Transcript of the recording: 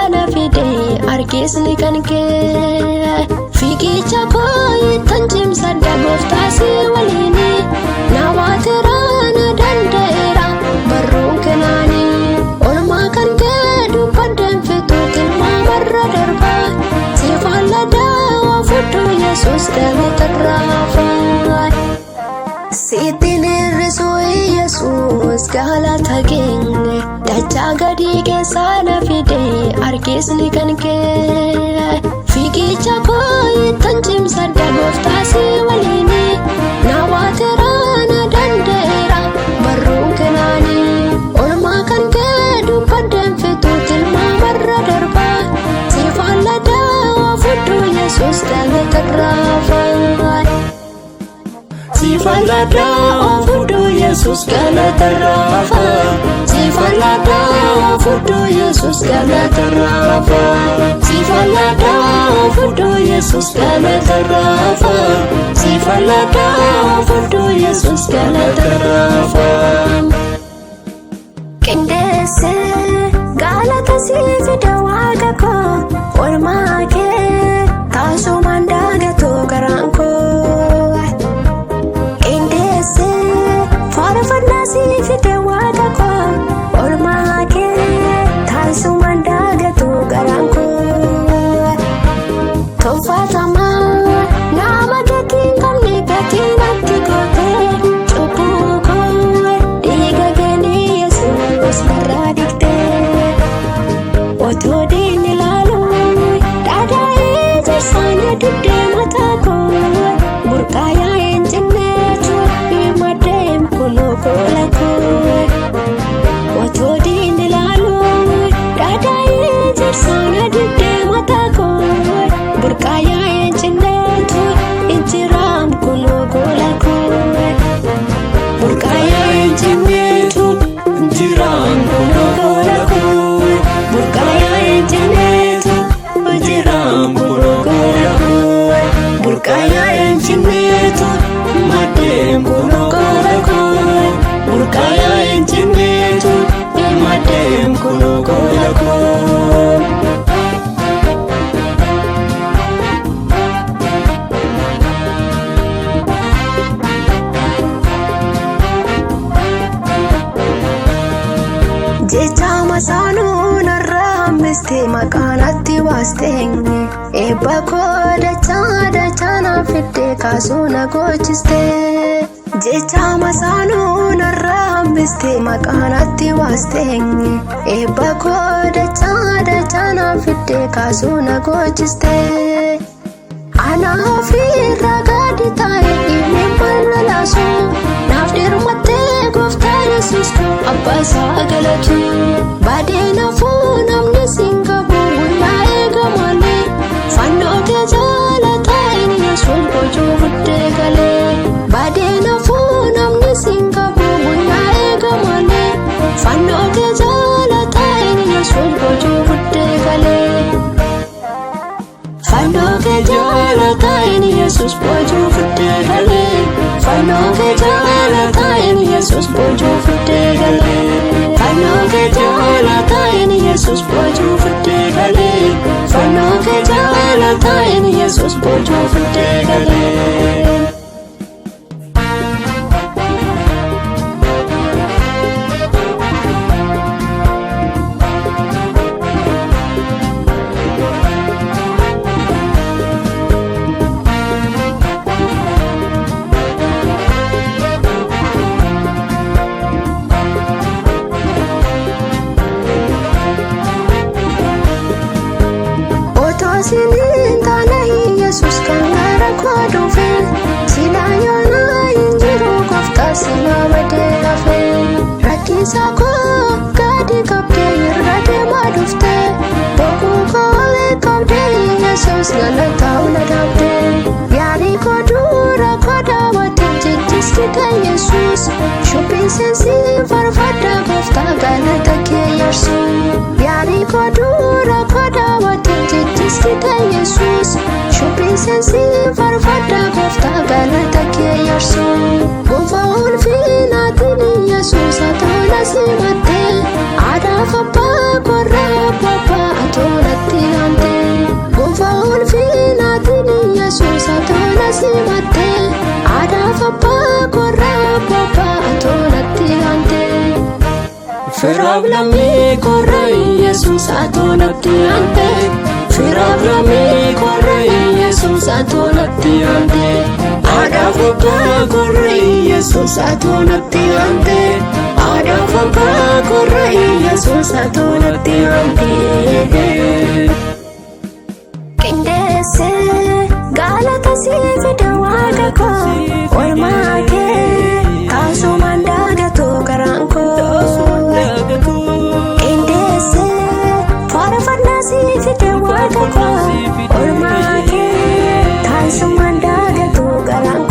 sana fide argisni kan kee fiigicha koo tanjimsa gooftaa si waliini nawaatiraan danda'eera barruun kanaani olmaa kan kee dubbadeen fituu tilmaamarra darbaa si falladaa fudhu Yesuus galatarraafa siittiin hir'isuu Yesuus galata keenya dachaa gadi keessaa na fide argisni kan kee fiigicha koo tanjimsa gooftaa si waliini nawaatiraan danda'eera barruun kanaani olmaa kan kee dubbadeen fituu tilmaamarra darbaa si falladaa fudhu Yesuus galatarraafa si falladaa fudhu Yesuus galatarraafa si falladaa fudhu Yesuus galatarraafa si falladaa fudhu Yesuus galatarraafa si falladaa fudhu Yesuus galatarraafa qindeesse galata si fida waaqa koo olmaa kee taasumaan dagatoo garaan koo si fide waaqa koo olmaa kee taasumaan dagatoo garaan koo tolfatamaa nama gatiin qabne gatiin natti gootee cubbuu koo dhiiga keenii Yesuus narraa dhiqxee otoo diinni ilaaluu dhadhaa'ee jirsaanii dibdee mataa koo burqaayaa hin cinneetu himaddeem kolokoola otoo diinni ilaaluu dhadhaa'ee jirsaanii dibdee mataa koo burqaayaa hin cinneetu injiraam kolokoola burqaayaa hin cinneetu injiraam kolokoola burqaayaa hin cinneetu injiraam kolokoola burqaayaa hin cinneetu maddeem kolokoola burqaayaa hin cinneetu maddeem kolokoola jecha masaanuu narraa hambistee maqaanatti waasteenye eebba koo dachaa naaf fiddee kaasuu na gochistee jecha masaanuu narraa hambistee maqaanatti waasteenye eebba koo dachaa naaf fiddee kaasuu na gochistee ana ofirra gadi taa'e dhimmi bal'alaasu naaf dirmattee gooftaa Yesuus abbaa isaa galatu baadee nafuu namni siin qabu guyyaa eegamalee fannoo kee jaalataan Yesuus boojuu fuddee galee baadee nafuu namni siin qabu guyyaa eegamalee fannoo kee jaalataan Yesuus boojuu fuddee galee fannoo kee jaalataan Yesuus boojuu fuddee galee fannoo kee jaalataan Yesuus boojuu fuddee galee fannoo kee jaalataan Yesuus boojuu fuddee galee fannoo kee jaalataan Yesuus boojuu fuddee galee sinin taanahi Yesuus kan gara koo dhufe silaa yoonaa hin jiru gooftaa silaa badee hafe rakkisaa koo gadi qabdee irra deemaa dhufte boquu koo qabdee Yesuus galataa na dhaabdee yaadii koo dura koo daawwattee jijjiiskite Yesuus shubbiin seensi farfadda gooftaa galata kee yarsu yaadii koo dura koo daawwattee jijjiiskite Yesuus shubbiin seensi farfadda gooftaa galata kee yarsu gonfoo ulfinaatiin Yesuus atola simattee aadaa abbaa korraa abbaa atola Yesus atonatti ante Firabrami korre Yesus atonatti ante Ada foka korre Yesus atonatti ante Ada foka korre Yesus atonatti ante Kindese galata sifida wadako Ormake asumandada to garanko Sifida wadako Ormake asumandada to garanko